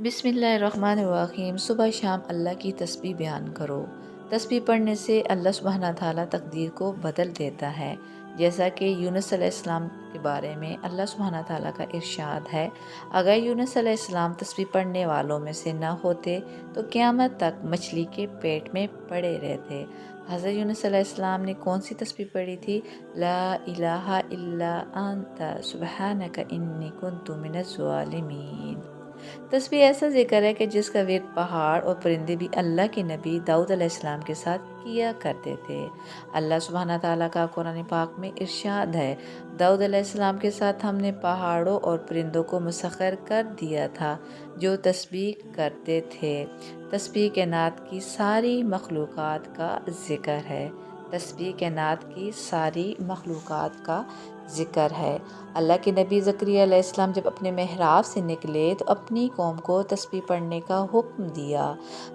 बिस्मिल्लाहिर्रहमानिर्रहीम। सुबह शाम अल्लाह की तस्बीह बयान करो। तस्बीह पढ़ने से अल्लाह सुब्हाना ताला तकदीर को बदल देता है। जैसा कि यूनुस अलैहिस्सलाम के बारे में अल्लाह सुब्हाना ताला का इरशाद है, अगर यूनुस अलैहिस्सलाम तस्बीह पढ़ने वालों में से न होते तो क़यामत तक मछली के पेट में पड़े रहते। हज़रत यूनुस अलैहिस्सलाम ने कौन सी तस्बीह पढ़ी थी? ला इलाहा इल्ला अंता सुब्हानका इन्नी कुन्तु मिनज़ ज़ालिमीन। तस्बीह ऐसा ज़िक्र है कि जिसका विर्द पहाड़ और परिंदे भी अल्लाह के नबी दाऊद अलैहिस्सलाम के साथ किया करते थे। अल्लाह सुब्हाना ताला का कुरान पाक में इरशाद है, दाऊद अलैहिस्सलाम के साथ हमने पहाड़ों और परिंदों को मुसख्खर कर दिया था जो तस्बीह करते थे। तस्बीह कायनात की सारी मखलूक़ात का ज़िक्र है। तस्बीह कायनात की सारी मखलूक़ात का ज़िक्र है। अल्लाह के नबी ज़करिया अलैहिस्सलाम जब अपने मेहराब से निकले तो अपनी कौम को तस्बीह पढ़ने का हुक्म दिया।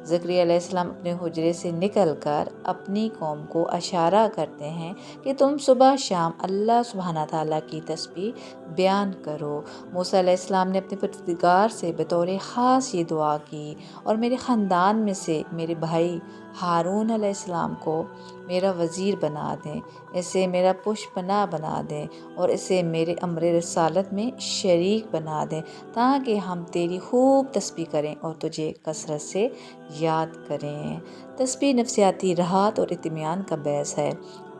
ज़करिया अलैहिस्सलाम अपने हुजरे से निकलकर अपनी कौम को इशारा करते हैं कि तुम सुबह शाम अल्लाह सुब्हाना ताला की तस्बीह बयान करो। मूसा अलैहिस्सलाम ने अपने परवरदिगार से बतौर ख़ास ये दुआ की, और मेरे ख़ानदान में से मेरे भाई हारून अलैहिस्सलाम को मेरा वज़ीर बना दें, इसे मेरा पुष्पनाह बना दें और इसे मेरे अम्र रिसालत में शरीक बना दें, ताकि हम तेरी खूब तस्बीह करें और तुझे कसरत से याद करें। तस्बीह नफ्सियाती राहत और इत्मीनान का बायस है।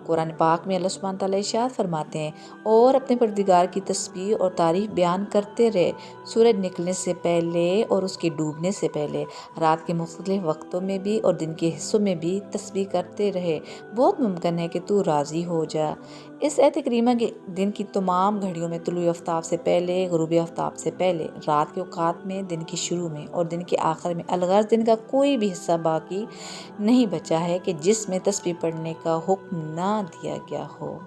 कुरान पाक में अल्लाह सुब्हानहू तआला इरशाद फरमाते हैं, और अपने परवरदिगार की तस्बीह और तारीफ़ बयान करते रहे, सूरज निकलने से पहले और उसके डूबने से पहले, रात के मुख्तलिफ वक्तों में भी और दिन के हिस्सों में भी तस्बीह करते रहे। बहुत मुमकिन है कि तू राज़ी हो जा। इस आयत करीमा के दिन की तमाम घड़ियों में, तुलुए आफ्ताब से पहले, ग़ुरूब आफ्ताब से पहले, रात के औक़ात में, दिन के शुरू में और दिन के आखिर में, अलगर्ज़ दिन का कोई भी हिस्सा बाकी नहीं बचा है कि जिसमें तस्बीह पढ़ने का हुक्म ना दिया गया हो।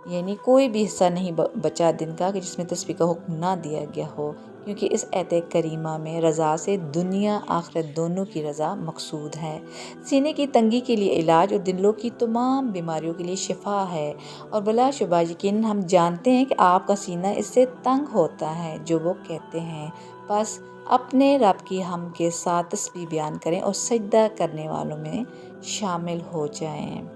यानी कोई भी हिस्सा नहीं बचा दिन का कि जिसमें तस्बीह का हुक्म ना दिया गया हो, क्योंकि इस आयत करीमा में रज़ा से दुनिया आखिरत दोनों की रज़ा मकसूद है। सीने की तंगी के लिए इलाज और दिलों की तमाम बीमारियों के लिए शिफा है, और बिलाशुबा यकीनन हम जानते हैं कि आपका सीना इससे तंग होता है जो वो कहते हैं। बस अपने रब की हम के साथ तस्बीह बयान करें और सजदा करने वालों में शामिल हो जाएं।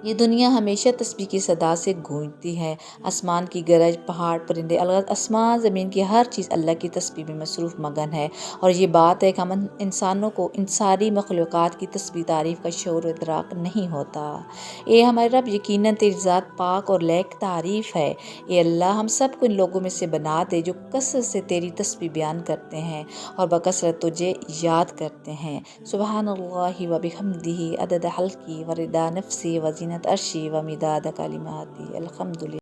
ये दुनिया हमेशा तस्बीह की सदा से गूंजती है। आसमान की गरज, पहाड़, परिंदे, अलग आसमान ज़मीन की हर चीज़ अल्लाह की तस्बीह में मसरूफ़ मगन है। और ये बात है कि हम इंसानों को इन सारी मखलूक़ात की तस्बीह तारीफ़ का शऊर व इदराक नहीं होता। ए हमारे रब, यकीनन तेरी ज़ात पाक और लायक तारीफ़ है। ए अल्लाह, हम सब को इन लोगों में से बना दे जो कसरत से तेरी तस्बीह बयान करते हैं और बकसरत तुझे याद करते हैं। सुब्हानल्लाहि व बिहम्दिही अदद हल्की व रिदा नफ्सी व ज़ीनत अर्शी व मिदाद कलिमाती। अल्हम्दुलिल्लाह।